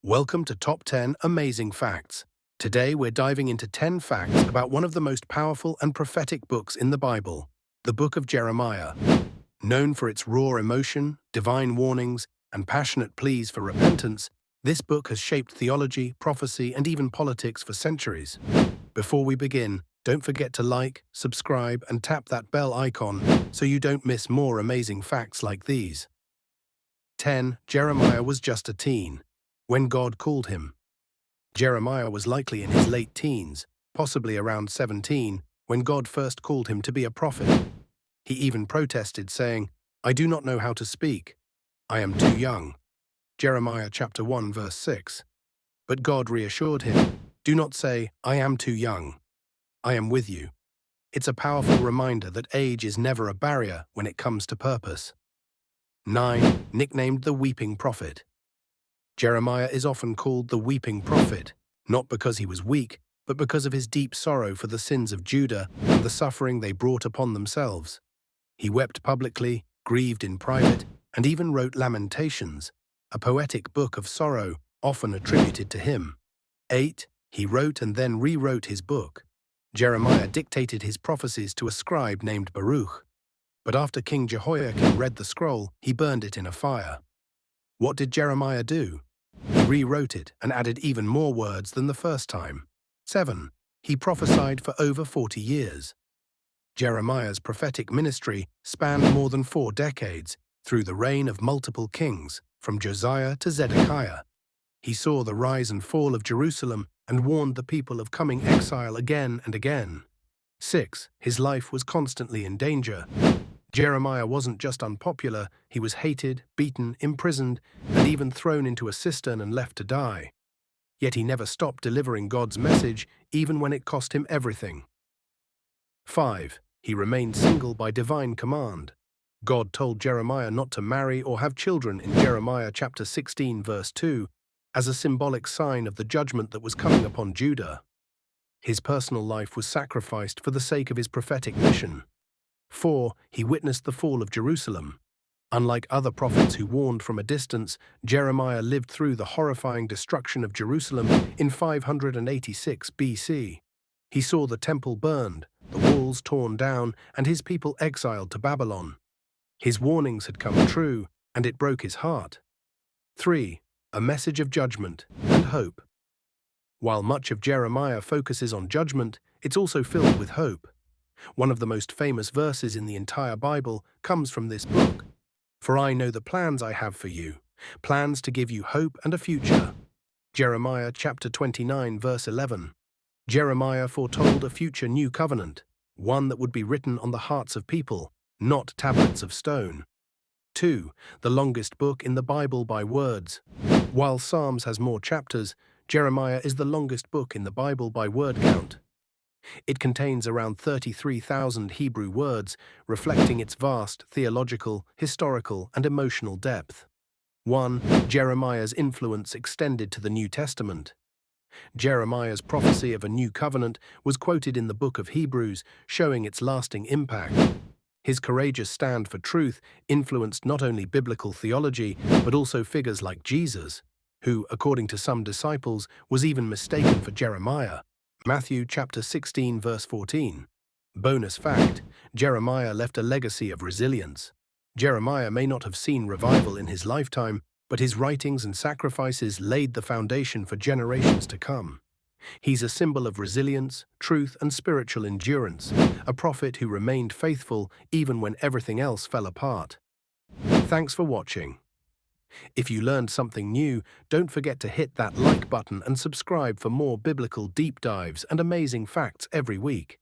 Welcome to Top 10 Amazing Facts. Today we're diving into 10 facts about one of the most powerful and prophetic books in the Bible, the Book of Jeremiah. Known for its raw emotion, divine warnings, and passionate pleas for repentance, this book has shaped theology, prophecy, and even politics for centuries. Before we begin, don't forget to like, subscribe, and tap that bell icon so you don't miss more amazing facts like these. 10. Jeremiah was just a teen when God called him. Jeremiah was likely in his late teens, possibly around 17, when God first called him to be a prophet. He even protested, saying, "I do not know how to speak. I am too young." Jeremiah chapter 1, verse 6. But God reassured him, "Do not say, 'I am too young.' I am with you." It's a powerful reminder that age is never a barrier when it comes to purpose. 9. Nicknamed the Weeping Prophet. Jeremiah is often called the Weeping Prophet, not because he was weak, but because of his deep sorrow for the sins of Judah and the suffering they brought upon themselves. He wept publicly, grieved in private, and even wrote Lamentations, a poetic book of sorrow often attributed to him. 8. He wrote and then rewrote his book. Jeremiah dictated his prophecies to a scribe named Baruch. But after King Jehoiakim read the scroll, he burned it in a fire. What did Jeremiah do? He rewrote it and added even more words than the first time. 7. He prophesied for over 40 years. Jeremiah's prophetic ministry spanned more than 4 decades, through the reign of multiple kings, from Josiah to Zedekiah. He saw the rise and fall of Jerusalem and warned the people of coming exile again and again. 6. His life was constantly in danger. Jeremiah wasn't just unpopular, he was hated, beaten, imprisoned, and even thrown into a cistern and left to die. Yet he never stopped delivering God's message, even when it cost him everything. 5. He remained single by divine command. God told Jeremiah not to marry or have children in Jeremiah chapter 16, verse 2, as a symbolic sign of the judgment that was coming upon Judah. His personal life was sacrificed for the sake of his prophetic mission. 4. He witnessed the fall of Jerusalem. Unlike other prophets who warned from a distance, Jeremiah lived through the horrifying destruction of Jerusalem in 586 BC. He saw the temple burned, the walls torn down, and his people exiled to Babylon. His warnings had come true, and it broke his heart. 3. A message of judgment and hope. While much of Jeremiah focuses on judgment, it's also filled with hope. One of the most famous verses in the entire Bible comes from this book. "For I know the plans I have for you, plans to give you hope and a future." Jeremiah chapter 29, verse 11. Jeremiah foretold a future new covenant, one that would be written on the hearts of people, not tablets of stone. 2. The longest book in the Bible by words. While Psalms has more chapters, Jeremiah is the longest book in the Bible by word count. It contains around 33,000 Hebrew words, reflecting its vast theological, historical, and emotional depth. 1. Jeremiah's influence extended to the New Testament. Jeremiah's prophecy of a new covenant was quoted in the book of Hebrews, showing its lasting impact. His courageous stand for truth influenced not only biblical theology, but also figures like Jesus, who, according to some disciples, was even mistaken for Jeremiah. Matthew chapter 16, verse 14. Bonus fact, Jeremiah left a legacy of resilience. Jeremiah may not have seen revival in his lifetime, but his writings and sacrifices laid the foundation for generations to come. He's a symbol of resilience, truth, and spiritual endurance, a prophet who remained faithful even when everything else fell apart. Thanks for watching. If you learned something new, don't forget to hit that like button and subscribe for more biblical deep dives and amazing facts every week.